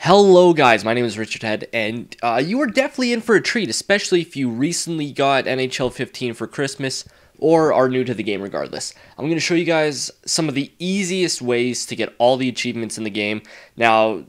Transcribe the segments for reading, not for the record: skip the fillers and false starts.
Hello guys, my name is Richard Head, and you are definitely in for a treat, especially if you recently got NHL 15 for Christmas or are new to the game regardless. I'm going to show you guys some of the easiest ways to get all the achievements in the game. Now,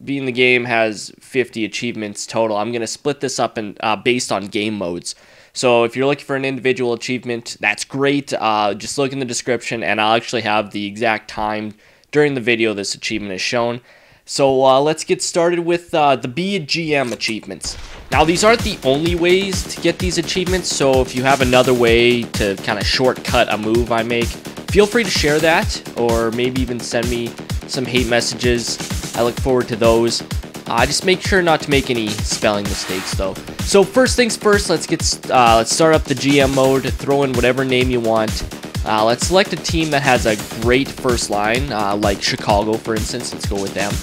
being the game has 50 achievements total, I'm going to split this up in, based on game modes. So if you're looking for an individual achievement, that's great. Just look in the description, and I'll actually have the exact time during the video this achievement is shown. So let's get started with the Be a GM achievements. Now these aren't the only ways to get these achievements, so if you have another way to kind of shortcut a move I make, feel free to share that, or maybe even send me some hate messages. I look forward to those. Just make sure not to make any spelling mistakes though. So first things first, let's start up the GM mode, throw in whatever name you want. Let's select a team that has a great first line, like Chicago, for instance. Let's go with them.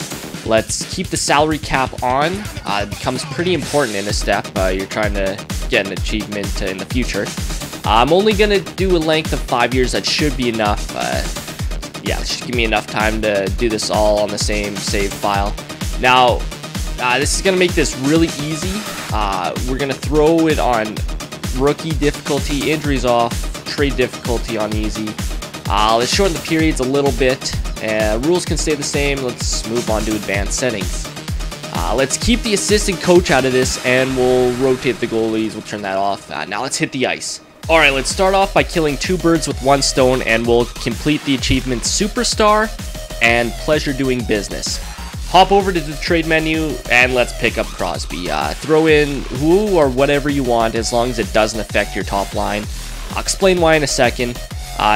Let's keep the salary cap on. It becomes pretty important in a step. You're trying to get an achievement in the future. I'm only going to do a length of 5 years. That should be enough. Yeah, it should give me enough time to do this all on the same save file. Now, this is going to make this really easy. We're going to throw it on rookie difficulty, injuries off, trade difficulty on easy. Let's shorten the periods a little bit. Rules can stay the same. Let's move on to advanced settings. Let's keep the assistant coach out of this, and we'll rotate the goalies. We'll turn that off. Now let's hit the ice. Alright, let's start off by killing 2 birds with 1 stone, and we'll complete the achievements Superstar and Pleasure Doing Business. Hop over to the trade menu, and let's pick up Crosby. Throw in who or whatever you want, as long as it doesn't affect your top line. I'll explain why in a second.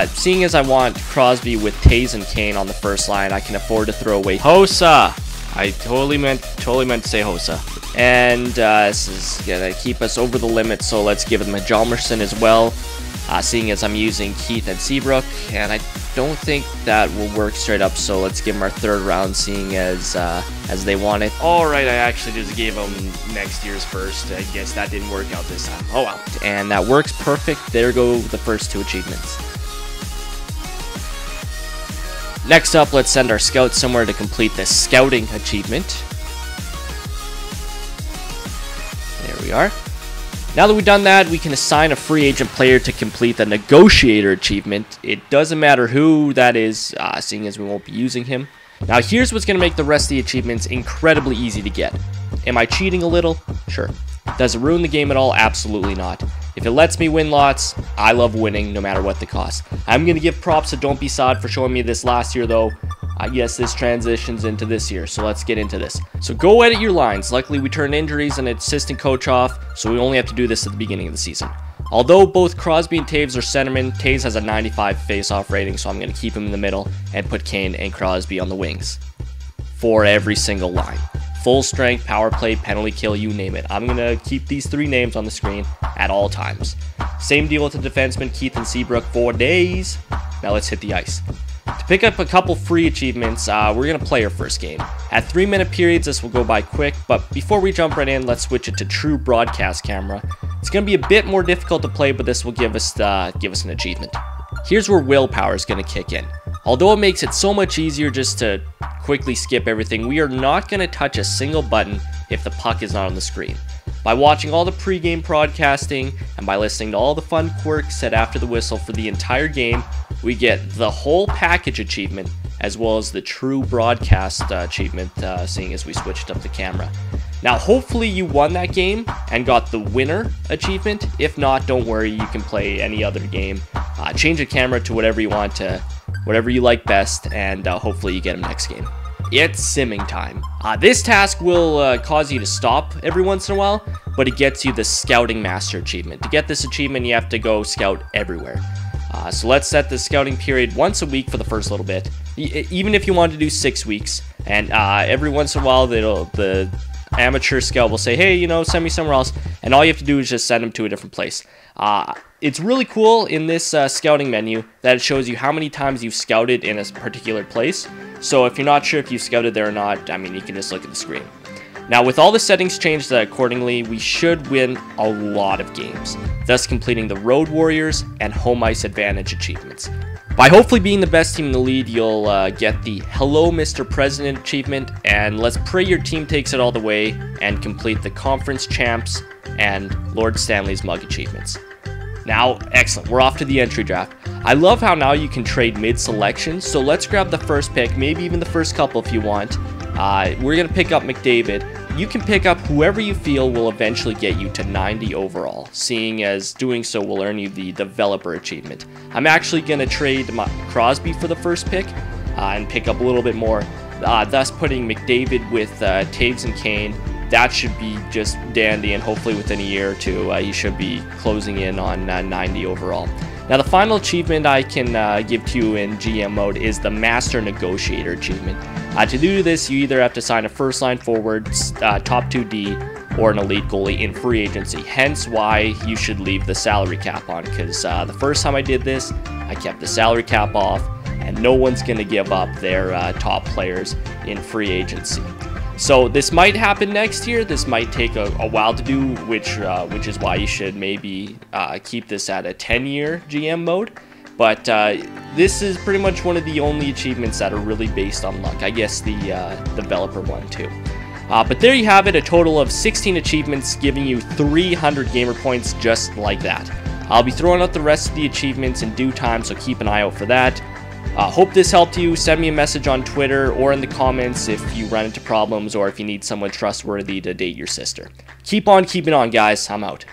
Seeing as I want Crosby with Taze and Kane on the first line, I can afford to throw away Hossa. I totally meant to say Hossa. And this is gonna keep us over the limit, so let's give him a Hjalmarsson as well. Seeing as I'm using Keith and Seabrook, and I don't think that will work straight up, so let's give him our 3rd round, seeing as they want it. Alright, I actually just gave him next year's first. I guess that didn't work out this time. Oh well. And that works perfect. There go the first 2 achievements. Next up, let's send our scouts somewhere to complete the scouting achievement. There we are. Now that we've done that, we can assign a free agent player to complete the Negotiator achievement. It doesn't matter who that is, seeing as we won't be using him. Now here's what's going to make the rest of the achievements incredibly easy to get. Am I cheating a little? Sure. Does it ruin the game at all? Absolutely not. If it lets me win lots, I love winning no matter what the cost. I'm going to give props to Don't Be Sad for showing me this last year though. Yes, this transitions into this year, so let's get into this. So go edit your lines. Luckily, we turned injuries and assistant coach off, so we only have to do this at the beginning of the season. Although both Crosby and Taves are centermen, Taves has a 95 face-off rating, so I'm going to keep him in the middle and put Kane and Crosby on the wings for every single line. Full strength, power play, penalty kill, you name it. I'm going to keep these 3 names on the screen at all times. Same deal with the defensemen, Keith and Seabrook, 4 days. Now let's hit the ice. To pick up a couple free achievements, we're going to play our first game. At 3-minute periods, this will go by quick, but before we jump right in, let's switch it to true broadcast camera. It's going to be a bit more difficult to play, but this will give us an achievement. Here's where willpower is going to kick in. Although it makes it so much easier just to quickly skip everything, we are not going to touch a single button if the puck is not on the screen. By watching all the pre-game broadcasting and by listening to all the fun quirks said after the whistle for the entire game, we get the whole package achievement as well as the true broadcast achievement, seeing as we switched up the camera. Now hopefully you won that game and got the winner achievement. If not, don't worry, you can play any other game. Change the camera to whatever you want to, whatever you like best, and hopefully you get them next game. It's simming time. This task will cause you to stop every once in a while, but it gets you the Scouting Master achievement. To get this achievement, you have to go scout everywhere. So let's set the scouting period once a week for the first little bit, even if you want to do 6 weeks, and every once in a while the amateur scout will say, hey, you know, send me somewhere else, and all you have to do is just send them to a different place. It's really cool in this scouting menu that it shows you how many times you've scouted in a particular place. So if you're not sure if you scouted there or not, I mean, you can just look at the screen. Now, with all the settings changed accordingly, we should win a lot of games, thus completing the Road Warriors and Home Ice Advantage achievements. By hopefully being the best team in the league, you'll get the Hello Mr. President achievement, and let's pray your team takes it all the way and complete the Conference Champs and Lord Stanley's Mug achievements. Now, excellent, we're off to the entry draft. I love how now you can trade mid-selection, so let's grab the first pick, maybe even the first couple if you want. We're going to pick up McDavid. You can pick up whoever you feel will eventually get you to 90 overall, seeing as doing so will earn you the Developer achievement. I'm actually going to trade Crosby for the first pick and pick up a little bit more, thus putting McDavid with Taves and Kane. That should be just dandy, and hopefully within a year or two, he should be closing in on 90 overall. Now, the final achievement I can give to you in GM mode is the Master Negotiator achievement. To do this, you either have to sign a first-line forward, top 2D, or an elite goalie in free agency. Hence why you should leave the salary cap on, because the first time I did this, I kept the salary cap off, and no one's going to give up their top players in free agency. So this might happen next year. This might take a while to do, which is why you should maybe keep this at a 10-year GM mode. But this is pretty much one of the only achievements that are really based on luck. I guess the Developer one too. But there you have it, a total of 16 achievements giving you 300 gamer points just like that. I'll be throwing out the rest of the achievements in due time, so keep an eye out for that. Hope this helped you. Send me a message on Twitter or in the comments if you run into problems or if you need someone trustworthy to date your sister. Keep on keeping on, guys. I'm out.